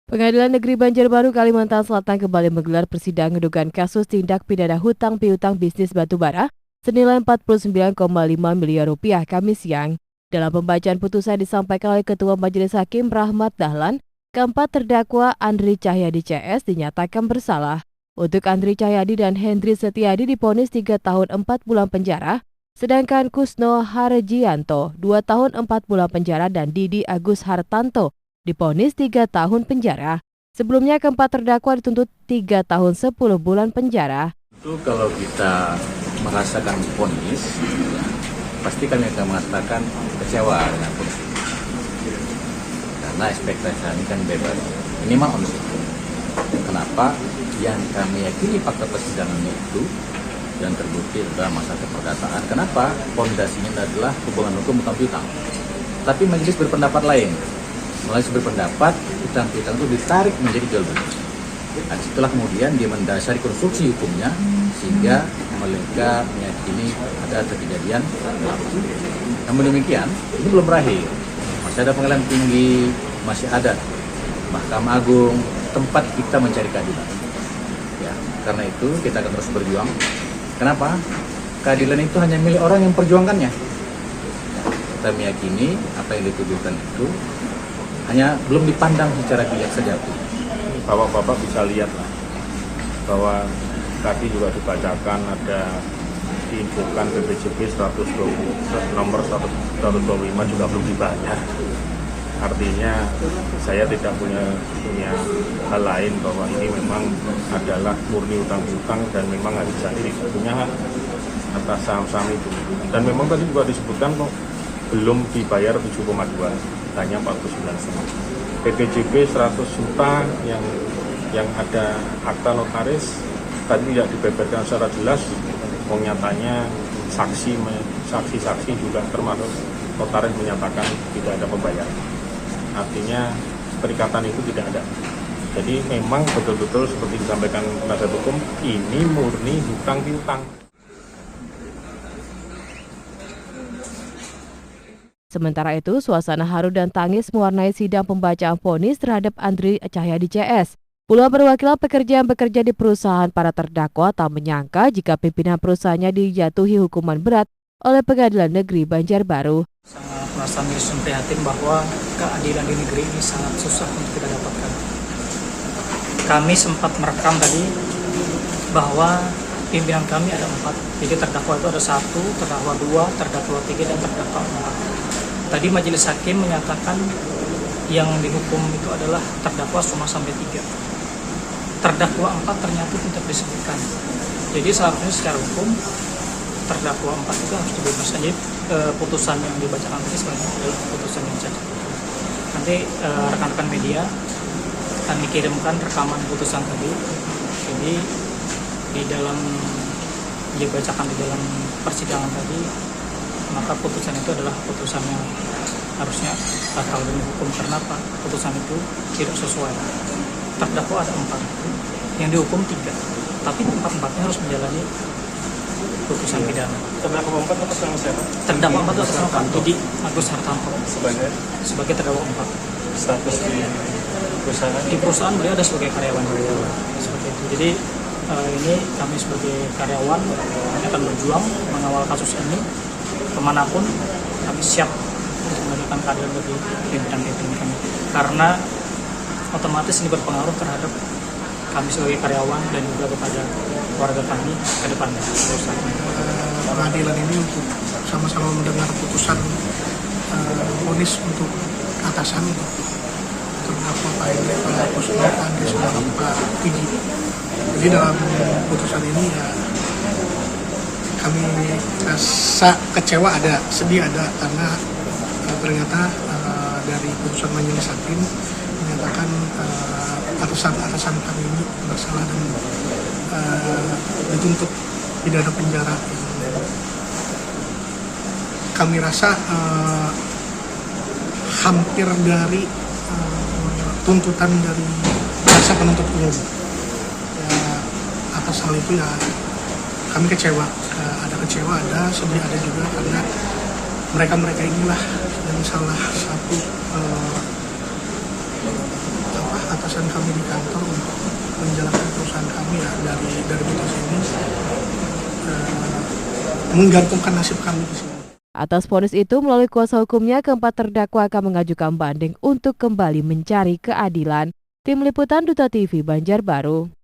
Pengadilan Negeri Banjarbaru, Kalimantan Selatan kembali menggelar persidangan dugaan kasus tindak pidana hutang piutang bisnis batubara senilai 49,5 miliar rupiah Kamis siang. Dalam pembacaan putusan disampaikan oleh Ketua Majelis Hakim Rahmat Dahlan, keempat terdakwa Andri Cahyadi CS dinyatakan bersalah. Untuk Andri Cahyadi dan Hendri Setiadi divonis 3 tahun 4 bulan penjara, sedangkan Kusno Harjianto 2 tahun 4 bulan penjara dan Didi Agus Hartanto divonis 3 tahun penjara. Sebelumnya keempat terdakwa dituntut 3 tahun 10 bulan penjara. Itu kalau kita merasakan vonis, pasti kami akan mengatakan kecewa dengan vonis ini. Karena ekspektasi kami kan bebas, minimal vonis itu. Kenapa? Yang kami yakini fakta persidangannya itu dan terbukti dalam masa keperdataan. Kenapa? Fondasinya adalah hubungan hukum utang piutang. Tapi majelis berpendapat lain. Majelis berpendapat hutang piutang itu ditarik menjadi jual beli. Dan setelah kemudian dia mendasari konstruksi hukumnya sehingga mereka meyakini ada kejadian berlaku. Namun demikian, ini belum berakhir. Masih ada pengadilan tinggi, masih ada Mahkamah Agung, tempat kita mencari keadilan. Ya, karena itu kita akan terus berjuang. Kenapa? Keadilan itu hanya milik orang yang perjuangkannya. Kita meyakini apa yang dituduhkan itu hanya belum dipandang secara bijak sejati. Bapak-bapak bisa lihat lah, bahwa tadi juga dibacakan ada diinfokan BPJB 120, nomor 125 juga belum dibayar. Artinya saya tidak punya hal lain bahwa ini memang adalah murni utang-utang dan memang harus jadi punya hak atas saham-saham itu. Dan memang tadi juga disebutkan kok belum dibayar 7,2, hanya 49,5. BPJB 100 juta yang ada akta notaris tadi tidak dibeberkan secara jelas. Nyatanya saksi juga termasuk notaris menyatakan tidak ada pembayaran. Artinya perikatan itu tidak ada. Jadi memang betul-betul seperti disampaikan penasihat hukum, ini murni hutang piutang. Sementara itu, suasana haru dan tangis mewarnai sidang pembacaan vonis terhadap Andri Cahyadi CS. Puluhan perwakilan pekerja yang bekerja di perusahaan para terdakwa tak menyangka jika pimpinan perusahaannya dijatuhi hukuman berat oleh Pengadilan Negeri Banjarbaru. Sangat merasa miris dan prihatin bahwa keadilan di negeri ini sangat susah untuk kita dapatkan. Kami sempat merekam tadi bahwa pimpinan kami ada 4. Jadi terdakwa itu ada 1, terdakwa 2, terdakwa 3, dan terdakwa 4. Tadi majelis hakim menyatakan yang dihukum itu adalah terdakwa cuma sampai 3. Terdakwa 4 ternyata tidak disebutkan. Jadi seharusnya secara hukum terdakwa 4 itu harus dibebaskan. Jadi putusan yang dibacakan tadi sebenarnya adalah putusan yang cacat. Nanti rekan-rekan media akan dikirimkan rekaman putusan tadi. Jadi di dalam dibacakan di dalam persidangan tadi, maka putusan itu adalah putusan yang harusnya batal demi hukum. Karena apa? Putusan itu tidak sesuai. Terdakwa ada 4, yang dihukum 3, tapi 4-empatnya harus menjalani putusan pidana. Terdakwa 4 atas nama siapa? Terdakwa 4 atas nama Didi Agus Hartanto Sebagai terdakwa 4. status di perusahaan Beliau ada sebagai karyawan seperti itu. Jadi ini kami sebagai karyawan akan berjuang mengawal kasus ini kemanapun. Kami siap untuk memberikan keadilan bagi pimpinan-pimpinan kami, karena otomatis ini berpengaruh terhadap kami sebagai karyawan dan juga kepada keluarga kami ke depannya. Pengadilan ini untuk sama-sama mendengar putusan vonis untuk atasan terdakwa Pak Hendri, Pak Kusno, Pak Andri, dan Pak Didi. Jadi dalam putusan ini ya kami rasa kecewa ada, sedih ada, karena ternyata dari putusan majelis hakim menyatakan atasan kami ini bersalah dan dituntut pidana penjara. Kami rasa hampir dari tuntutan dari jaksa penuntut umum. Ya, atas hal itu ya kami kecewa, ada kecewa, ada sedih, ada juga, karena mereka inilah yang salah satu atasan kebebasan kami di kantor untuk menjalankan perusahaan kami ya dari putus ini menggantungkan nasib kami di sini. Atas vonis itu, melalui kuasa hukumnya, keempat terdakwa akan mengajukan banding untuk kembali mencari keadilan. Tim Liputan Duta TV Banjarbaru.